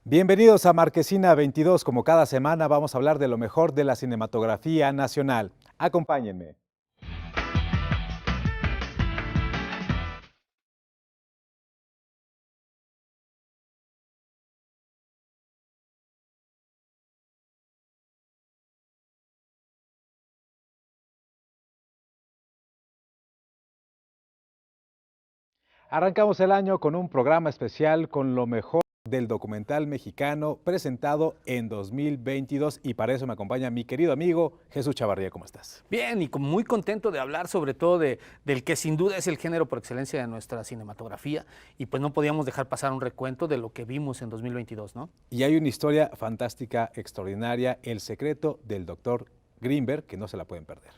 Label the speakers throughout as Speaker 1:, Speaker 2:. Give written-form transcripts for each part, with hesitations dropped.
Speaker 1: Bienvenidos a Marquesina 22. Como cada semana vamos a hablar de lo mejor de la cinematografía nacional. Acompáñenme. Arrancamos el año con un programa especial con lo mejor del documental mexicano presentado en 2022 y para eso me acompaña mi querido amigo Jesús Chavarría. ¿Cómo estás?
Speaker 2: Bien, y muy contento de hablar sobre todo del que sin duda es el género por excelencia de nuestra cinematografía y pues no podíamos dejar pasar un recuento de lo que vimos en 2022, ¿no?
Speaker 1: Y hay una historia fantástica, extraordinaria, El secreto del Dr. Grimberg, que no se la pueden perder.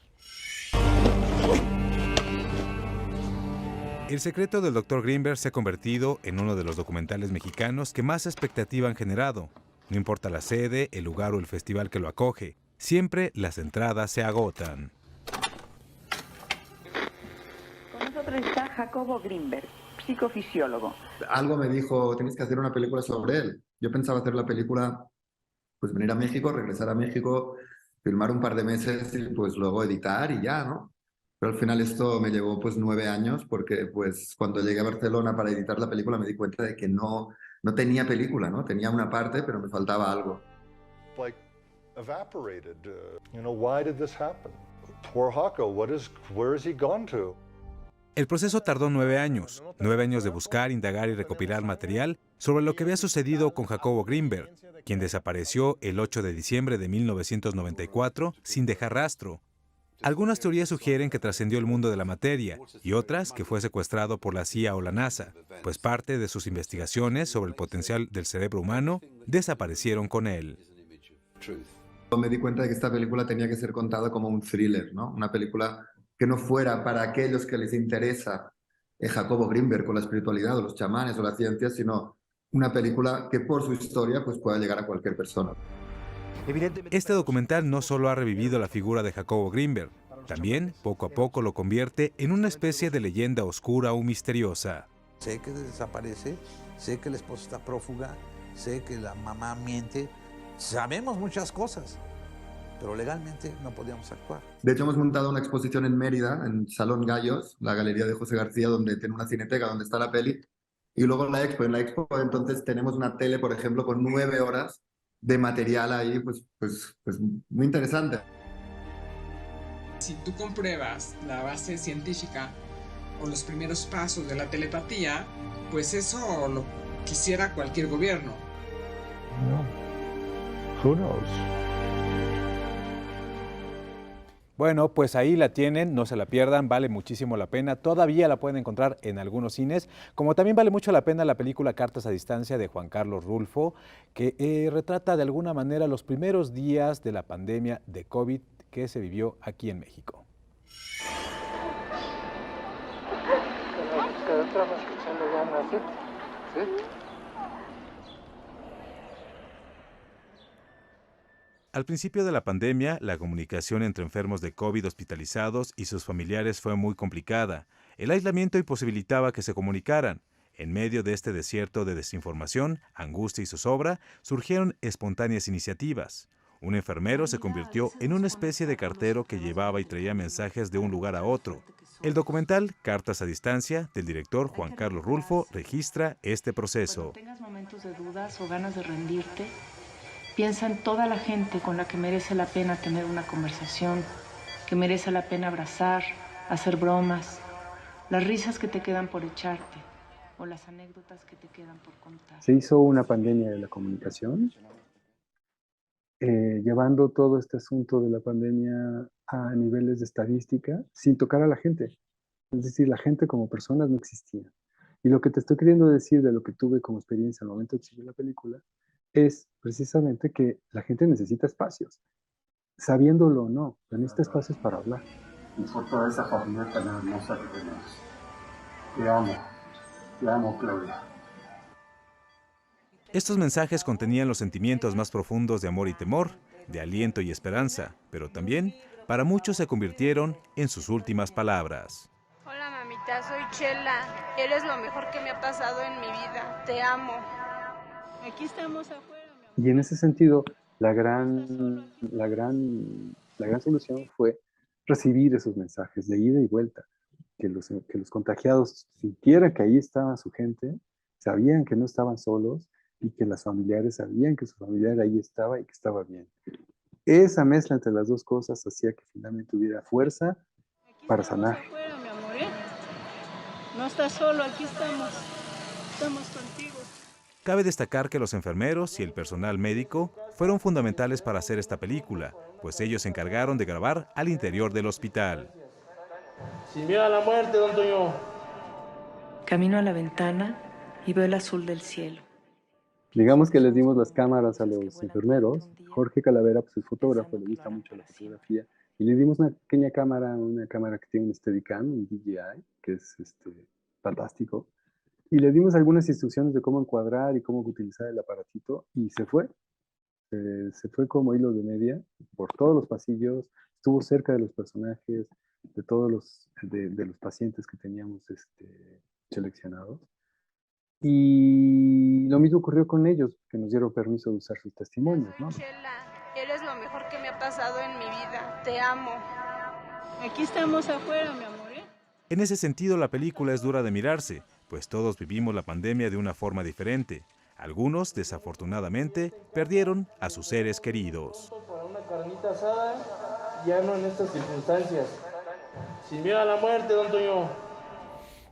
Speaker 1: El secreto del Dr. Grimberg se ha convertido en uno de los documentales mexicanos que más expectativa han generado. No importa la sede, el lugar o el festival que lo acoge, siempre las entradas se agotan.
Speaker 3: Con nosotros está Jacobo Grimberg, psicofisiólogo.
Speaker 4: Algo me dijo, tienes que hacer una película sobre él. Yo pensaba hacer la película, pues venir a México, regresar a México, filmar un par de meses y pues luego editar y ya, ¿no? Pero al final esto me llevó pues 9 años porque pues cuando llegué a Barcelona para editar la película me di cuenta de que no tenía película, ¿no? Tenía una parte, pero me faltaba algo.
Speaker 5: Like evaporated. Why did this happen? Poor Hako, where is he gone to?
Speaker 1: El proceso tardó 9 años, 9 años de buscar, indagar y recopilar material sobre lo que había sucedido con Jacobo Grimberg, quien desapareció el 8 de diciembre de 1994 sin dejar rastro. Algunas teorías sugieren que trascendió el mundo de la materia y otras que fue secuestrado por la CIA o la NASA, pues parte de sus investigaciones sobre el potencial del cerebro humano desaparecieron con él.
Speaker 4: Me di cuenta de que esta película tenía que ser contada como un thriller, ¿no? Una película que no fuera para aquellos que les interesa Jacobo Grimberg con la espiritualidad o los chamanes o la ciencia, sino una película que por su historia pues, pueda llegar a cualquier persona.
Speaker 1: Este documental no solo ha revivido la figura de Jacobo Grimberg, también poco a poco lo convierte en una especie de leyenda oscura o misteriosa.
Speaker 6: Sé que desaparece, sé que la esposa está prófuga, sé que la mamá miente, sabemos muchas cosas, pero legalmente no podíamos actuar.
Speaker 4: De hecho, hemos montado una exposición en Mérida, en Salón Gallos, la galería de José García, donde tiene una cineteca donde está la peli, y luego en la expo entonces tenemos una tele, por ejemplo, con 9 horas de material ahí, pues muy interesante.
Speaker 7: Si tú compruebas la base científica o los primeros pasos de la telepatía, pues eso lo quisiera cualquier gobierno.
Speaker 5: Who knows?
Speaker 1: Bueno, pues ahí la tienen, no se la pierdan, vale muchísimo la pena. Todavía la pueden encontrar en algunos cines, como también vale mucho la pena la película Cartas a Distancia de Juan Carlos Rulfo, que retrata de alguna manera los primeros días de la pandemia de COVID que se vivió aquí en México. Al principio de la pandemia, la comunicación entre enfermos de COVID hospitalizados y sus familiares fue muy complicada. El aislamiento imposibilitaba que se comunicaran. En medio de este desierto de desinformación, angustia y zozobra, surgieron espontáneas iniciativas. Un enfermero se convirtió en una especie de cartero que llevaba y traía mensajes de un lugar a otro. El documental Cartas a Distancia, del director Juan Carlos Rulfo, registra este proceso.
Speaker 8: Cuando tengas momentos de dudas o ganas de rendirte, piensa en toda la gente con la que merece la pena tener una conversación, que merece la pena abrazar, hacer bromas, las risas que te quedan por echarte o las anécdotas que te quedan por contar.
Speaker 9: Se hizo una pandemia de la comunicación, llevando todo este asunto de la pandemia a niveles de estadística sin tocar a la gente. Es decir, la gente como personas no existía. Y lo que te estoy queriendo decir de lo que tuve como experiencia al momento de exhibir la película es precisamente que la gente necesita espacios, sabiéndolo o no, pero necesita espacios para hablar.
Speaker 10: Y por toda esa familia tan hermosa que tenemos. Te amo, Claudia.
Speaker 1: Estos mensajes contenían los sentimientos más profundos de amor y temor, de aliento y esperanza, pero también, para muchos se convirtieron en sus últimas palabras.
Speaker 11: Hola mamita, soy Chela. Eres lo mejor que me ha pasado en mi vida. Te amo.
Speaker 8: Aquí estamos afuera.
Speaker 9: Y en ese sentido, la gran solución fue recibir esos mensajes de ida y vuelta, que los contagiados sintieran que ahí estaba su gente, sabían que no estaban solos y que las familiares sabían que su familiar ahí estaba y que estaba bien. Esa mezcla entre las dos cosas hacía que finalmente hubiera fuerza para sanar.
Speaker 8: Afuera, mi amor, ¿eh? No estás solo, aquí estamos contigo.
Speaker 1: Cabe destacar que los enfermeros y el personal médico fueron fundamentales para hacer esta película, pues ellos se encargaron de grabar al interior del hospital.
Speaker 11: Sin miedo a la muerte, don Toño.
Speaker 8: Camino a la ventana y veo el azul del cielo.
Speaker 9: Digamos que les dimos las cámaras a los enfermeros. Jorge Calavera, pues es fotógrafo, le gusta mucho la fotografía. Y le dimos una pequeña cámara, que tiene un Steadicam, un DJI, que es fantástico. Y le dimos algunas instrucciones de cómo encuadrar y cómo utilizar el aparatito. Y se fue. Se fue como hilo de media por todos los pasillos. Estuvo cerca de los personajes, de todos los pacientes que teníamos seleccionados. Y lo mismo ocurrió con ellos, que nos dieron permiso de usar sus testimonios, ¿no?
Speaker 12: Chela, eres lo mejor que me ha pasado en mi vida. Te amo.
Speaker 8: Aquí estamos afuera, mi amor, ¿eh?
Speaker 1: En ese sentido, la película es dura de mirarse, pues todos vivimos la pandemia de una forma diferente. Algunos, desafortunadamente, perdieron a sus seres queridos.
Speaker 11: Para una carnita asada, ya no en estas circunstancias. Sin miedo a la muerte, don Toño.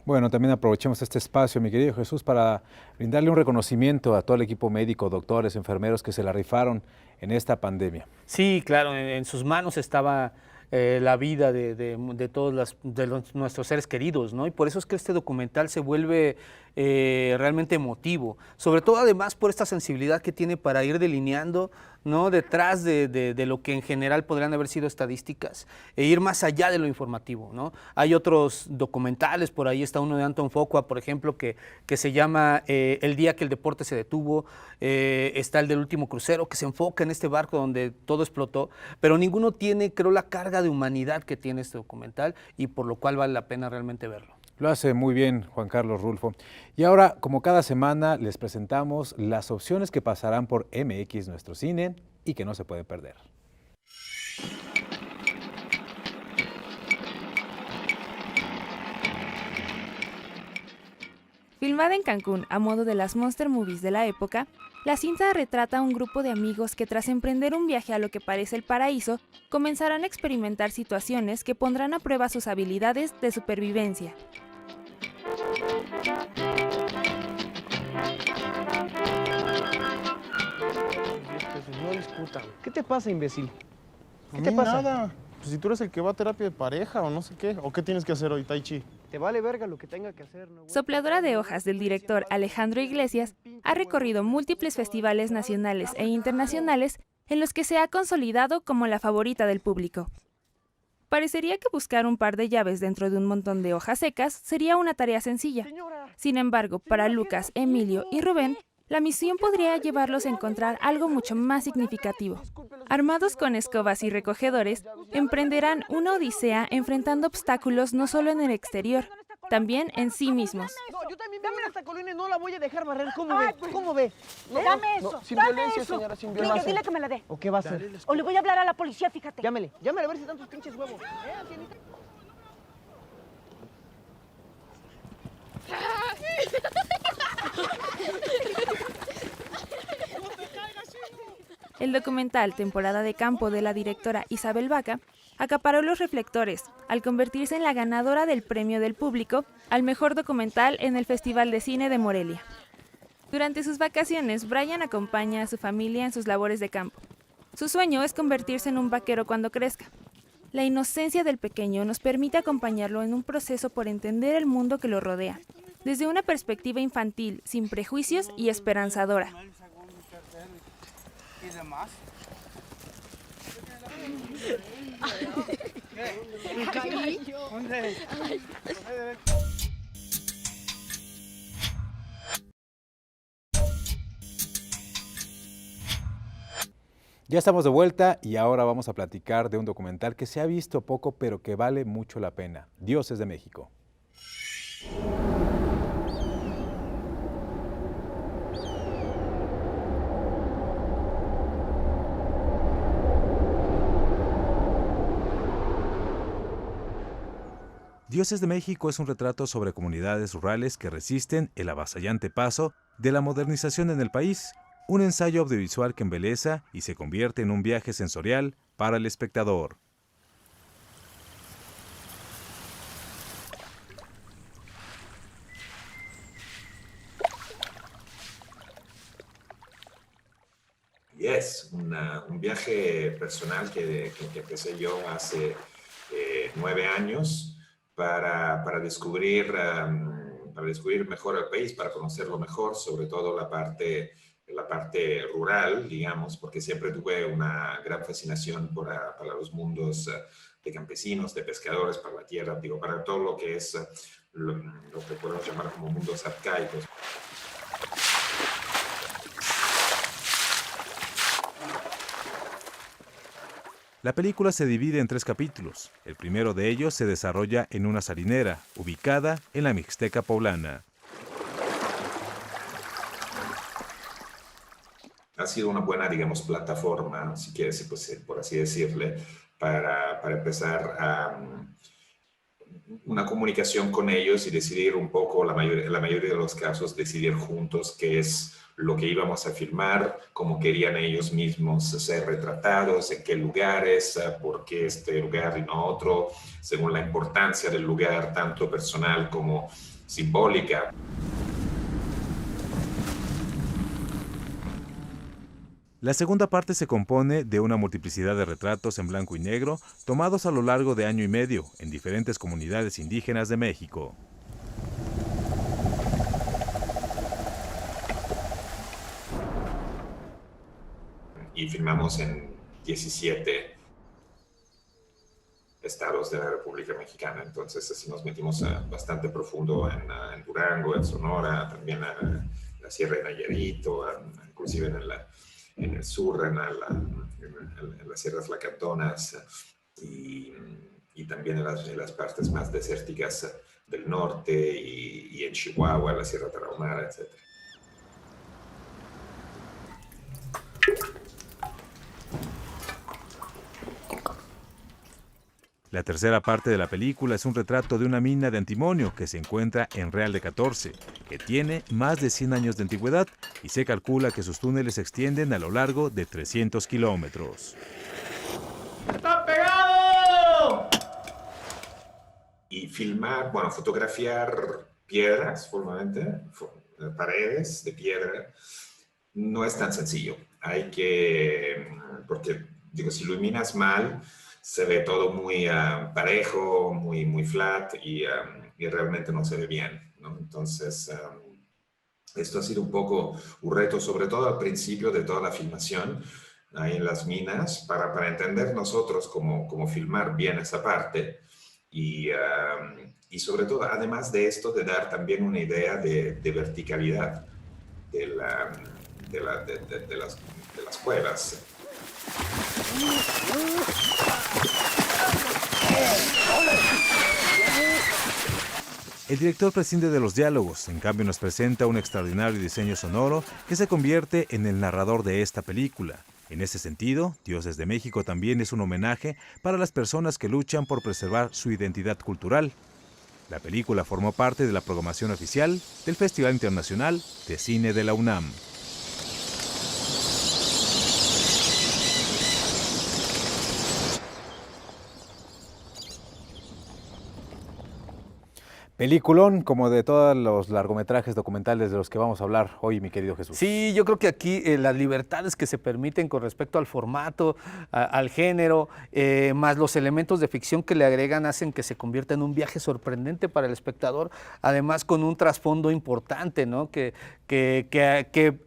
Speaker 13: Bueno, también aprovechemos este espacio, mi querido Jesús, para brindarle un reconocimiento a todo el equipo médico, doctores, enfermeros que se la rifaron en esta pandemia.
Speaker 2: Sí, claro, en sus manos estaba la vida de todos nuestros seres queridos, ¿no? Y por eso es que este documental se vuelve realmente emotivo, sobre todo además por esta sensibilidad que tiene para ir delineando, ¿no?, detrás de lo que en general podrían haber sido estadísticas e ir más allá de lo informativo, ¿no? Hay otros documentales, por ahí está uno de Anton Fuqua, por ejemplo, que se llama El día que el deporte se detuvo, está el del último crucero, que se enfoca en este barco donde todo explotó, pero ninguno tiene, creo, la carga de humanidad que tiene este documental y por lo cual vale la pena realmente verlo.
Speaker 13: Lo hace muy bien Juan Carlos Rulfo. Y ahora, como cada semana, les presentamos las opciones que pasarán por MX Nuestro Cine y que no se puede perder.
Speaker 14: Filmada en Cancún a modo de las Monster Movies de la época, la cinta retrata a un grupo de amigos que tras emprender un viaje a lo que parece el paraíso, comenzarán a experimentar situaciones que pondrán a prueba sus habilidades de supervivencia.
Speaker 15: No discutan. ¿Qué te pasa, imbécil?
Speaker 16: ¿Qué te pasa? Nada. Pues si tú eres el que va a terapia de pareja o no sé qué, ¿o qué tienes que hacer hoy, Tai Chi?
Speaker 15: Te vale verga lo que tenga que hacer, ¿no?
Speaker 14: Sopladora de hojas del director Alejandro Iglesias ha recorrido múltiples festivales nacionales e internacionales en los que se ha consolidado como la favorita del público. Parecería que buscar un par de llaves dentro de un montón de hojas secas sería una tarea sencilla. Sin embargo, para Lucas, Emilio y Rubén, la misión podría llevarlos a encontrar algo mucho más significativo. Armados con escobas y recogedores, emprenderán una odisea enfrentando obstáculos no solo en el exterior, también en sí mismos.
Speaker 15: No, yo también dame esta colina y no la voy a dejar barrer. ¿Cómo ve? ¿Cómo ve? No,
Speaker 17: dame eso.
Speaker 15: No, sin
Speaker 17: dame
Speaker 15: violencia,
Speaker 17: eso.
Speaker 15: señora, sin
Speaker 17: Miguel,
Speaker 15: violencia.
Speaker 17: dile que me la dé.
Speaker 15: ¿O qué va a hacer?
Speaker 17: O le voy a hablar a la policía, fíjate.
Speaker 15: Llámele a ver si están tus pinches huevos. Ancianita?
Speaker 14: El documental Temporada de Campo de la directora Isabel Baca acaparó los reflectores al convertirse en la ganadora del premio del público al mejor documental en el Festival de Cine de Morelia. Durante sus vacaciones, Brian acompaña a su familia en sus labores de campo. Su sueño es convertirse en un vaquero cuando crezca. La inocencia del pequeño nos permite acompañarlo en un proceso por entender el mundo que lo rodea, desde una perspectiva infantil, sin prejuicios y esperanzadora.
Speaker 18: ¿Y demás?
Speaker 13: Ya estamos de vuelta y ahora vamos a platicar de un documental que se ha visto poco pero que vale mucho la pena, Dioses de México.
Speaker 1: Dioses de México es un retrato sobre comunidades rurales que resisten el avasallante paso de la modernización en el país, un ensayo audiovisual que embeleza y se convierte en un viaje sensorial para el espectador.
Speaker 18: Y es un viaje personal que empecé yo hace 9 años para descubrir mejor el país, para conocerlo mejor, sobre todo la parte rural, digamos, porque siempre tuve una gran fascinación para los mundos de campesinos, de pescadores, para la tierra, digo, para todo lo que es lo que podemos llamar como mundos arcaicos.
Speaker 1: La película se divide en 3 capítulos. El primero de ellos se desarrolla en una salinera, ubicada en la Mixteca poblana.
Speaker 18: Ha sido una buena, digamos, plataforma, si quieres, pues, por así decirle, para empezar una comunicación con ellos y decidir un poco, la mayoría de los casos, decidir juntos qué es lo que íbamos a filmar, cómo querían ellos mismos ser retratados, en qué lugares, por qué este lugar y no otro, según la importancia del lugar, tanto personal como simbólica.
Speaker 1: La segunda parte se compone de una multiplicidad de retratos en blanco y negro tomados a lo largo de año y medio en diferentes comunidades indígenas de México.
Speaker 18: Y filmamos en 17 estados de la República Mexicana, entonces así nos metimos bastante profundo en Durango, en Sonora, también en la Sierra de Nayarit, inclusive en el sur, en las Sierras Lacantonas y también en las partes más desérticas del norte y en Chihuahua, la Sierra Tarahumara, etc.
Speaker 1: La tercera parte de la película es un retrato de una mina de antimonio que se encuentra en Real de 14, que tiene más de 100 años de antigüedad y se calcula que sus túneles se extienden a lo largo de 300 kilómetros.
Speaker 15: ¡Está pegado!
Speaker 18: Y filmar, bueno, fotografiar piedras, formalmente, paredes de piedra, no es tan sencillo. Porque, digo, si lo iluminas mal, se ve todo muy parejo, muy flat y realmente no se ve bien, ¿no? Entonces, esto ha sido un poco un reto, sobre todo al principio de toda la filmación, ahí en las minas, para entender nosotros cómo filmar bien esa parte y sobre todo, además de esto, de dar también una idea de verticalidad de las cuevas.
Speaker 1: El director prescinde de los diálogos, en cambio nos presenta un extraordinario diseño sonoro que se convierte en el narrador de esta película. En ese sentido, Dioses de México también es un homenaje para las personas que luchan por preservar su identidad cultural. La película formó parte de la programación oficial del Festival Internacional de Cine de la UNAM.
Speaker 13: Peliculón, como de todos los largometrajes documentales de los que vamos a hablar hoy, mi querido Jesús.
Speaker 2: Sí, yo creo que aquí las libertades que se permiten con respecto al formato, al género, más los elementos de ficción que le agregan, hacen que se convierta en un viaje sorprendente para el espectador, además con un trasfondo importante, ¿no? Que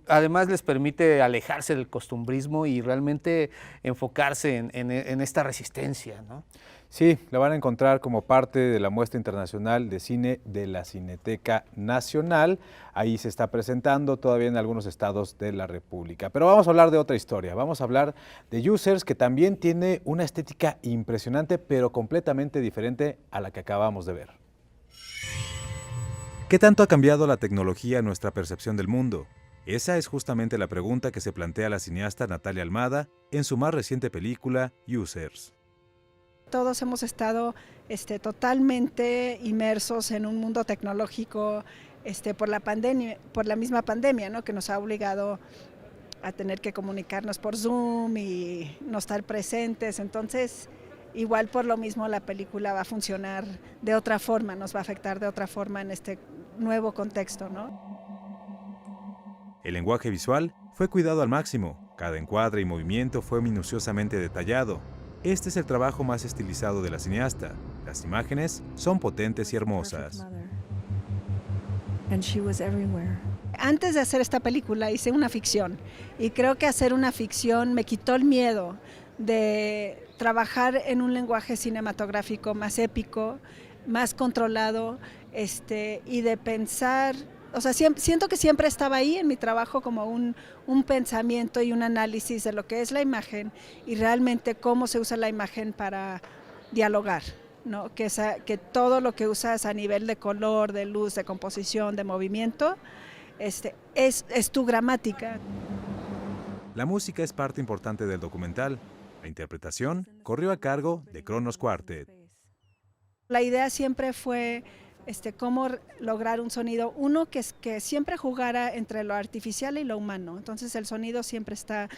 Speaker 2: además les permite alejarse del costumbrismo y realmente enfocarse en esta resistencia, ¿no?
Speaker 13: Sí, la van a encontrar como parte de la muestra internacional de cine de la Cineteca Nacional. Ahí se está presentando todavía en algunos estados de la República. Pero vamos a hablar de otra historia. Vamos a hablar de Users, que también tiene una estética impresionante, pero completamente diferente a la que acabamos de ver.
Speaker 1: ¿Qué tanto ha cambiado la tecnología en nuestra percepción del mundo? Esa es justamente la pregunta que se plantea la cineasta Natalia Almada en su más reciente película, Users.
Speaker 19: Todos hemos estado totalmente inmersos en un mundo tecnológico por la misma pandemia, ¿no? Que nos ha obligado a tener que comunicarnos por Zoom y no estar presentes. Entonces, igual por lo mismo la película va a funcionar de otra forma, nos va a afectar de otra forma en este nuevo contexto, ¿no?
Speaker 1: El lenguaje visual fue cuidado al máximo. Cada encuadre y movimiento fue minuciosamente detallado. Este es el trabajo más estilizado de la cineasta. Las imágenes son potentes y hermosas.
Speaker 19: Antes de hacer esta película hice una ficción y creo que hacer una ficción me quitó el miedo de trabajar en un lenguaje cinematográfico más épico, más controlado, y de pensar, o sea, siento que siempre estaba ahí en mi trabajo como un pensamiento y un análisis de lo que es la imagen y realmente cómo se usa la imagen para dialogar, ¿no? Que todo lo que usas a nivel de color, de luz, de composición, de movimiento, es tu gramática.
Speaker 1: La música es parte importante del documental. La interpretación corrió a cargo de Kronos Quartet.
Speaker 19: La idea siempre fue cómo lograr un sonido, que siempre jugara entre lo artificial y lo humano. Entonces el sonido siempre está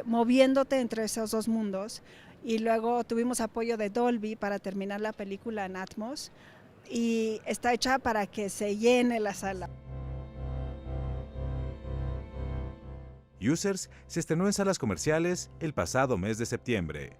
Speaker 19: moviéndote entre esos dos mundos. Y luego tuvimos apoyo de Dolby para terminar la película en Atmos y está hecha para que se llene la sala.
Speaker 1: Users se estrenó en salas comerciales el pasado mes de septiembre.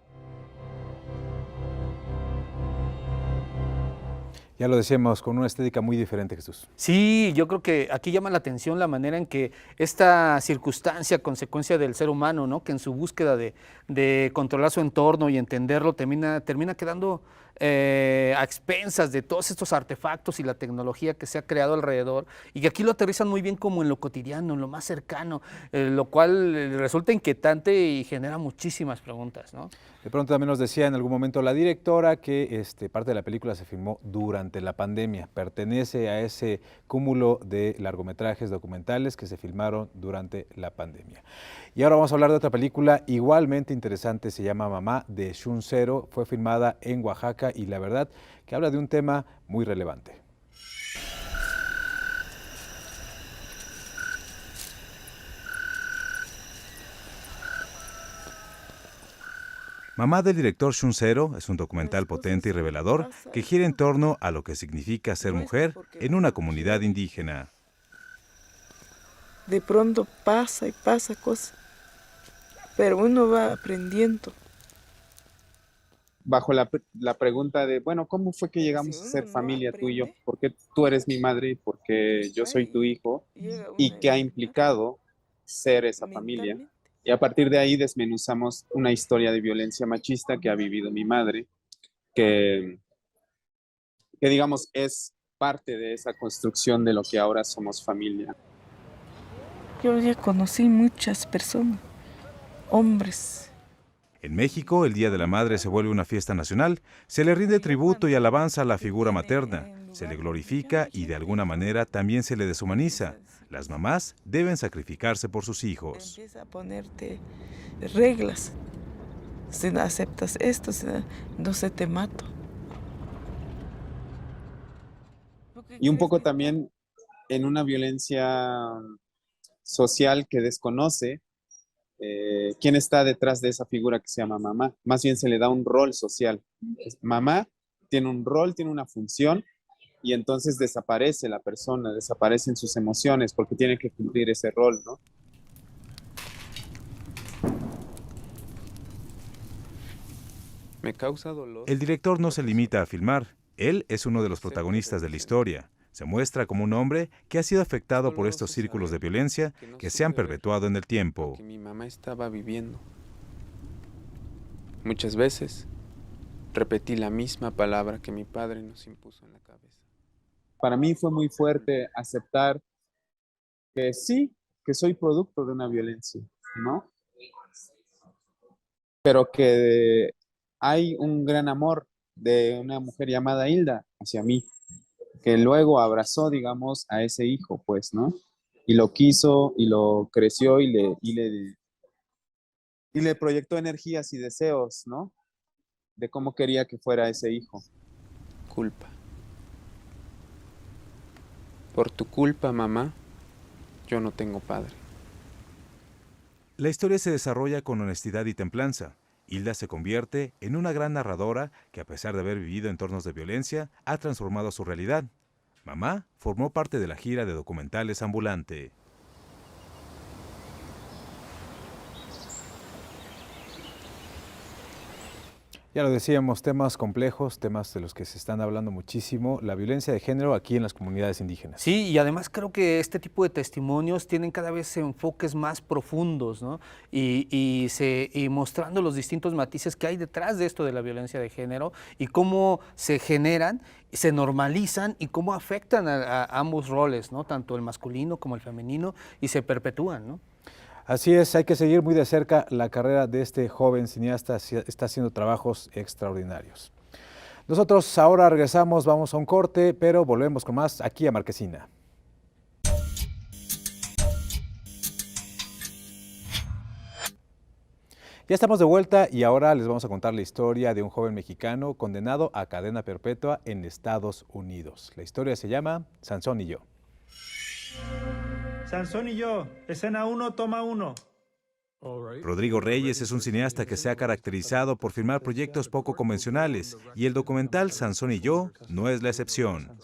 Speaker 13: Ya lo decíamos, con una estética muy diferente, Jesús.
Speaker 2: Sí, yo creo que aquí llama la atención la manera en que esta circunstancia, consecuencia del ser humano, ¿no? Que en su búsqueda de controlar su entorno y entenderlo, termina quedando a expensas de todos estos artefactos y la tecnología que se ha creado alrededor, y que aquí lo aterrizan muy bien como en lo cotidiano, en lo más cercano, lo cual resulta inquietante y genera muchísimas preguntas, ¿no?
Speaker 13: De pronto también nos decía en algún momento la directora que parte de la película se filmó durante la pandemia, pertenece a ese cúmulo de largometrajes documentales que se filmaron durante la pandemia. Y ahora vamos a hablar de otra película igualmente interesante, se llama Mamá, de Shun Zero, fue filmada en Oaxaca y la verdad que habla de un tema muy relevante.
Speaker 1: Mamá del director Shun Zero es un documental potente y revelador que gira en torno a lo que significa ser mujer en una comunidad indígena.
Speaker 20: De pronto pasa y pasa cosas, pero uno va aprendiendo.
Speaker 21: Bajo la pregunta de, bueno, ¿cómo fue que llegamos a ser familia tú y yo? ¿Por qué tú eres mi madre y por qué yo soy tu hijo? ¿Y qué ha implicado ser esa familia? Y a partir de ahí desmenuzamos una historia de violencia machista que ha vivido mi madre, que digamos es parte de esa construcción de lo que ahora somos familia.
Speaker 20: Yo ya conocí muchas personas, hombres.
Speaker 1: En México, el Día de la Madre se vuelve una fiesta nacional, se le rinde tributo y alabanza a la figura materna, se le glorifica y de alguna manera también se le deshumaniza. Las mamás deben sacrificarse por sus hijos.
Speaker 20: Empieza a ponerte reglas. Si no aceptas esto, entonces te mato.
Speaker 21: Y un poco también en una violencia social que desconoce quién está detrás de esa figura que se llama mamá. Más bien se le da un rol social. Mamá tiene un rol, tiene una función, y entonces desaparece la persona, desaparecen sus emociones porque tiene que cumplir ese rol, ¿no?
Speaker 22: Me causa dolor.
Speaker 1: El director no se limita a filmar. Él es uno de los protagonistas de la historia. Se muestra como un hombre que ha sido afectado por estos círculos de violencia que se han perpetuado en el tiempo.
Speaker 22: Que mi mamá estaba viviendo. Muchas veces repetí la misma palabra que mi padre nos impuso en la cabeza.
Speaker 21: Para mí fue muy fuerte aceptar que sí, que soy producto de una violencia, ¿no? Pero que hay un gran amor de una mujer llamada Hilda hacia mí, que luego abrazó, digamos, a ese hijo, pues, ¿no? Y lo quiso, y lo creció, y le proyectó energías y deseos, ¿no? De cómo quería que fuera ese hijo.
Speaker 22: culpa. Por tu culpa, mamá, yo no tengo padre.
Speaker 1: La historia se desarrolla con honestidad y templanza. Hilda se convierte en una gran narradora que, a pesar de haber vivido entornos de violencia, ha transformado su realidad. Mamá formó parte de la gira de documentales ambulante.
Speaker 13: Ya lo decíamos, temas complejos, temas de los que se están hablando muchísimo, la violencia de género aquí en las comunidades indígenas.
Speaker 2: Sí, y además creo que este tipo de testimonios tienen cada vez enfoques más profundos, ¿no? Y mostrando los distintos matices que hay detrás de esto de la violencia de género y cómo se generan, se normalizan y cómo afectan a ambos roles, ¿no? Tanto el masculino como el femenino, y se perpetúan, ¿no?
Speaker 13: Así es, hay que seguir muy de cerca la carrera de este joven cineasta, está haciendo trabajos extraordinarios. Nosotros ahora regresamos, vamos a un corte, pero volvemos con más aquí a Marquesina. Ya estamos de vuelta y ahora les vamos a contar la historia de un joven mexicano condenado a cadena perpetua en Estados Unidos. La historia se llama Sansón y yo.
Speaker 3: Sansón y yo, escena 1, toma 1.
Speaker 1: Rodrigo Reyes es un cineasta que se ha caracterizado por filmar proyectos poco convencionales y el documental Sansón y yo no es la excepción.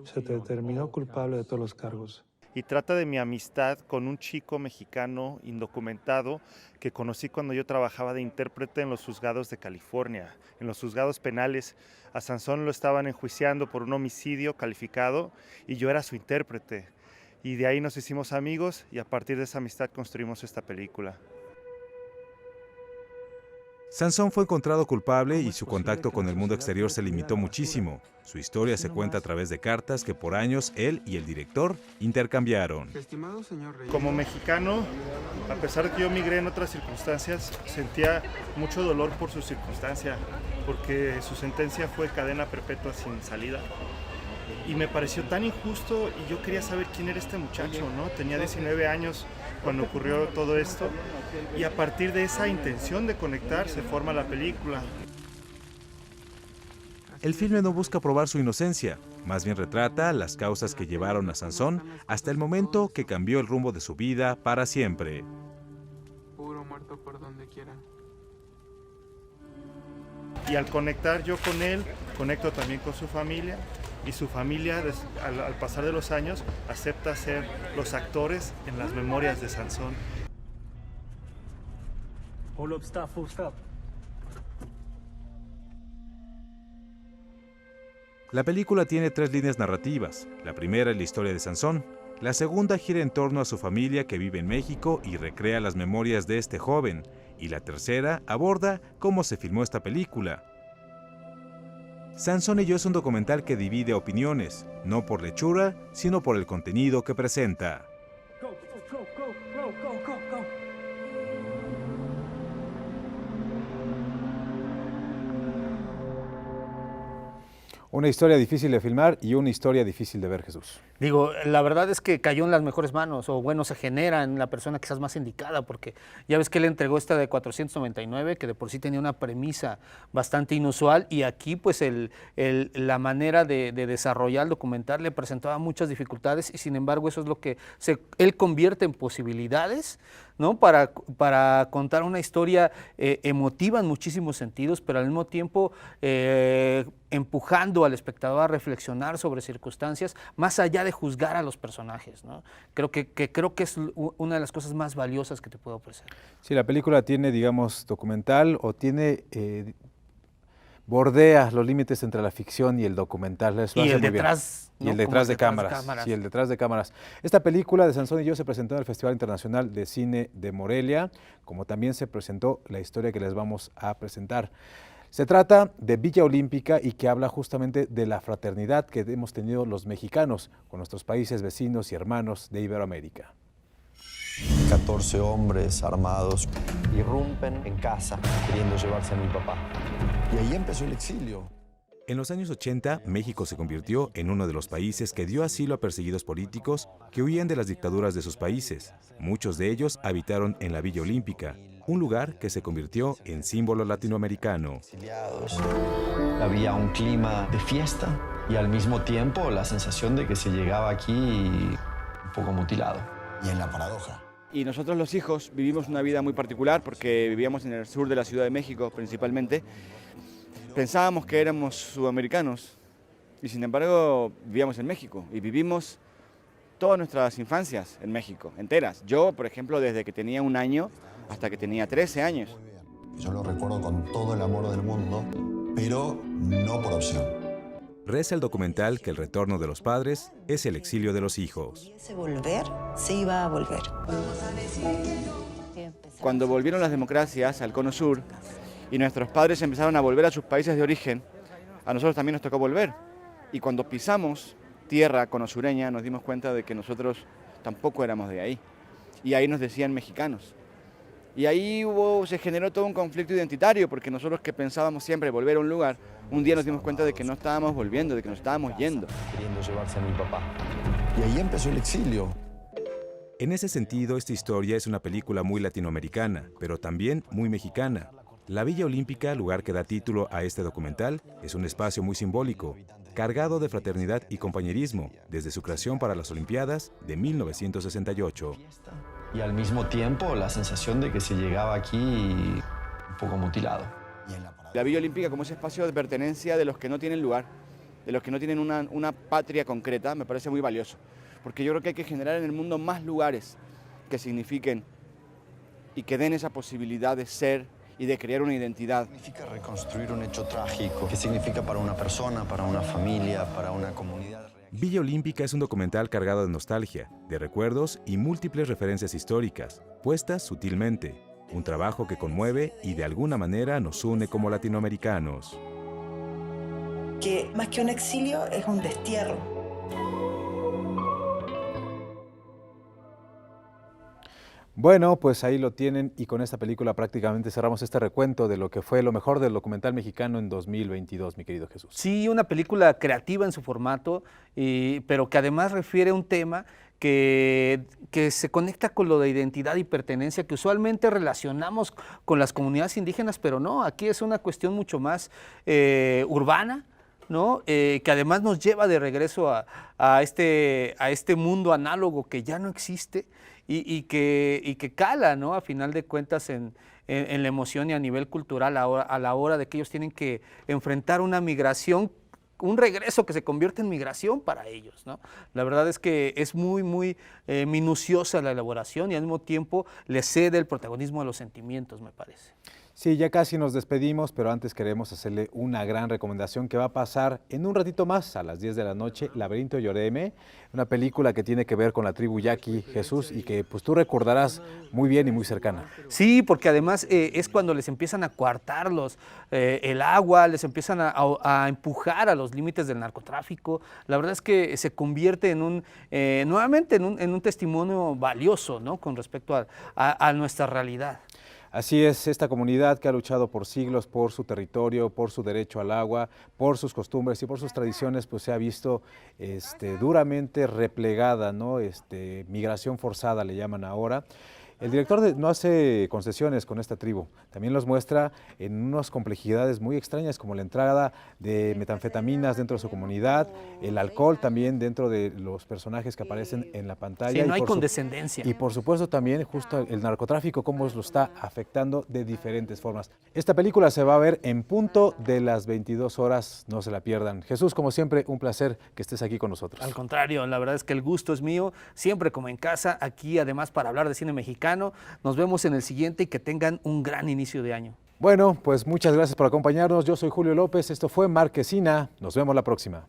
Speaker 3: Se te determinó culpable de todos los cargos.
Speaker 16: Y trata de mi amistad con un chico mexicano indocumentado que conocí cuando yo trabajaba de intérprete en los juzgados de California, en los juzgados penales. A Sansón lo estaban enjuiciando por un homicidio calificado y yo era su intérprete. Y de ahí nos hicimos amigos y a partir de esa amistad construimos esta película.
Speaker 1: Sansón fue encontrado culpable y su contacto con el mundo exterior se limitó muchísimo. Su historia se cuenta a través de cartas que por años él y el director intercambiaron.
Speaker 16: Como mexicano, a pesar de que yo migré en otras circunstancias, sentía mucho dolor por su circunstancia, porque su sentencia fue cadena perpetua sin salida. Y me pareció tan injusto y yo quería saber quién era este muchacho, ¿no? Tenía 19 años cuando ocurrió todo esto y a partir de esa intención de conectar se forma la película.
Speaker 1: El filme no busca probar su inocencia, más bien retrata las causas que llevaron a Sansón hasta el momento que cambió el rumbo de su vida para siempre.
Speaker 22: Puro muerto por donde quiera.
Speaker 16: Y al conectar yo con él, conecto también con su familia. Y su familia, al pasar de los años, acepta ser los actores en las memorias de Sansón.
Speaker 3: Hold up, stop, full stop.
Speaker 1: La película tiene 3 líneas narrativas. La primera es la historia de Sansón. La segunda gira en torno a su familia que vive en México y recrea las memorias de este joven. Y la tercera aborda cómo se filmó esta película. Sansón y yo es un documental que divide opiniones, no por la hechura, sino por el contenido que presenta.
Speaker 3: Go, go, go, go, go, go, go.
Speaker 13: Una historia difícil de filmar y una historia difícil de ver, Jesús.
Speaker 2: Digo, la verdad es que cayó en las mejores manos, o bueno, se genera en la persona quizás más indicada, porque ya ves que él entregó esta de 499, que de por sí tenía una premisa bastante inusual, y aquí pues la manera de desarrollar el documental le presentaba muchas dificultades, y sin embargo eso es lo que él convierte en posibilidades, ¿no? Para contar una historia emotiva en muchísimos sentidos, pero al mismo tiempo empujando al espectador a reflexionar sobre circunstancias, más allá de juzgar a los personajes, ¿no? Creo que es una de las cosas más valiosas que te puedo ofrecer.
Speaker 13: Sí, la película tiene, digamos, documental o tiene... bordea los límites entre la ficción y el documental. Eso
Speaker 2: y el detrás,
Speaker 13: ¿no? Y el detrás de cámaras. Sí, el detrás de cámaras. Esta película de Sansón y yo se presentó en el Festival Internacional de Cine de Morelia, como también se presentó la historia que les vamos a presentar. Se trata de Villa Olímpica y que habla justamente de la fraternidad que hemos tenido los mexicanos con nuestros países vecinos y hermanos de Iberoamérica.
Speaker 6: 14 hombres armados irrumpen en casa queriendo llevarse a mi papá. Y ahí empezó el exilio.
Speaker 1: En los años 80, México se convirtió en uno de los países que dio asilo a perseguidos políticos que huían de las dictaduras de sus países. Muchos de ellos habitaron en la Villa Olímpica. un lugar que se convirtió en símbolo latinoamericano.
Speaker 6: Había un clima de fiesta y al mismo tiempo la sensación de que se llegaba aquí un poco mutilado. Y en la paradoja.
Speaker 4: Y nosotros los hijos vivimos una vida muy particular porque vivíamos en el sur de la Ciudad de México principalmente. Pensábamos que éramos sudamericanos y sin embargo vivíamos en México y vivimos todas nuestras infancias en México, enteras. Yo, por ejemplo, desde que tenía 1 año hasta que tenía 13 años.
Speaker 6: Yo lo recuerdo con todo el amor del mundo, pero no por opción.
Speaker 1: Reza el documental que el retorno de los padres es el exilio de los hijos.
Speaker 7: Si volver, se iba a volver.
Speaker 4: Cuando volvieron las democracias al Cono Sur y nuestros padres empezaron a volver a sus países de origen, a nosotros también nos tocó volver. Y cuando pisamos tierra conosureña nos dimos cuenta de que nosotros tampoco éramos de ahí. Y ahí nos decían mexicanos. Y ahí se generó todo un conflicto identitario, porque nosotros que pensábamos siempre volver a un lugar, un día nos dimos cuenta de que no estábamos volviendo, de que nos estábamos yendo.
Speaker 6: Queriendo llevarse a mi papá. Y ahí empezó el exilio.
Speaker 1: En ese sentido, esta historia es una película muy latinoamericana, pero también muy mexicana. La Villa Olímpica, lugar que da título a este documental, es un espacio muy simbólico, cargado de fraternidad y compañerismo, desde su creación para las Olimpiadas de 1968.
Speaker 6: Y al mismo tiempo la sensación de que se llegaba aquí un poco mutilado.
Speaker 4: La Villa Olímpica como ese espacio de pertenencia de los que no tienen lugar, de los que no tienen una patria concreta, me parece muy valioso. Porque yo creo que hay que generar en el mundo más lugares que signifiquen y que den esa posibilidad de ser y de crear una identidad.
Speaker 6: Significa reconstruir un hecho trágico. ¿Qué significa para una persona, para una familia, para una comunidad?
Speaker 1: Villa Olímpica es un documental cargado de nostalgia, de recuerdos y múltiples referencias históricas, puestas sutilmente. Un trabajo que conmueve y de alguna manera nos une como latinoamericanos.
Speaker 7: Que más que un exilio es un destierro.
Speaker 13: Bueno, pues ahí lo tienen y con esta película prácticamente cerramos este recuento de lo que fue lo mejor del documental mexicano en 2022, mi querido Jesús.
Speaker 2: Sí, una película creativa en su formato, pero que además refiere a un tema que se conecta con lo de identidad y pertenencia que usualmente relacionamos con las comunidades indígenas, pero no, aquí es una cuestión mucho más urbana, ¿no? Que además nos lleva de regreso a este mundo análogo que ya no existe y que cala, ¿no? A final de cuentas en la emoción y a nivel cultural a la hora de que ellos tienen que enfrentar una migración, un regreso que se convierte en migración para ellos, ¿no? La verdad es que es muy, muy minuciosa la elaboración y al mismo tiempo le cede el protagonismo a los sentimientos, me parece.
Speaker 13: Sí, ya casi nos despedimos, pero antes queremos hacerle una gran recomendación que va a pasar en un ratito más, a las 10 de la noche, Laberinto Yoreme, una película que tiene que ver con la tribu Yaqui, Jesús, y que pues tú recordarás muy bien y muy cercana.
Speaker 2: Sí, porque además es cuando les empiezan a coartar el agua, les empiezan a empujar a los límites del narcotráfico. La verdad es que se convierte nuevamente en un testimonio valioso, ¿no? Con respecto a nuestra realidad.
Speaker 13: Así es, esta comunidad que ha luchado por siglos por su territorio, por su derecho al agua, por sus costumbres y por sus tradiciones, pues se ha visto duramente replegada, ¿no? Migración forzada le llaman ahora. El director no hace concesiones con esta tribu, también los muestra en unas complejidades muy extrañas como la entrada de metanfetaminas dentro de su comunidad, el alcohol también dentro de los personajes que aparecen en la pantalla.
Speaker 2: Sí, no hay condescendencia.
Speaker 13: Y por supuesto también justo el narcotráfico, cómo lo está afectando de diferentes formas. Esta película se va a ver en punto de las 22 horas, no se la pierdan. Jesús, como siempre, un placer que estés aquí con nosotros.
Speaker 2: Al contrario, la verdad es que el gusto es mío, siempre como en casa, aquí además para hablar de cine mexicano. Nos vemos en el siguiente y que tengan un gran inicio de año.
Speaker 13: Bueno, pues muchas gracias por acompañarnos. Yo soy Julio López, esto fue Marquesina. Nos vemos la próxima.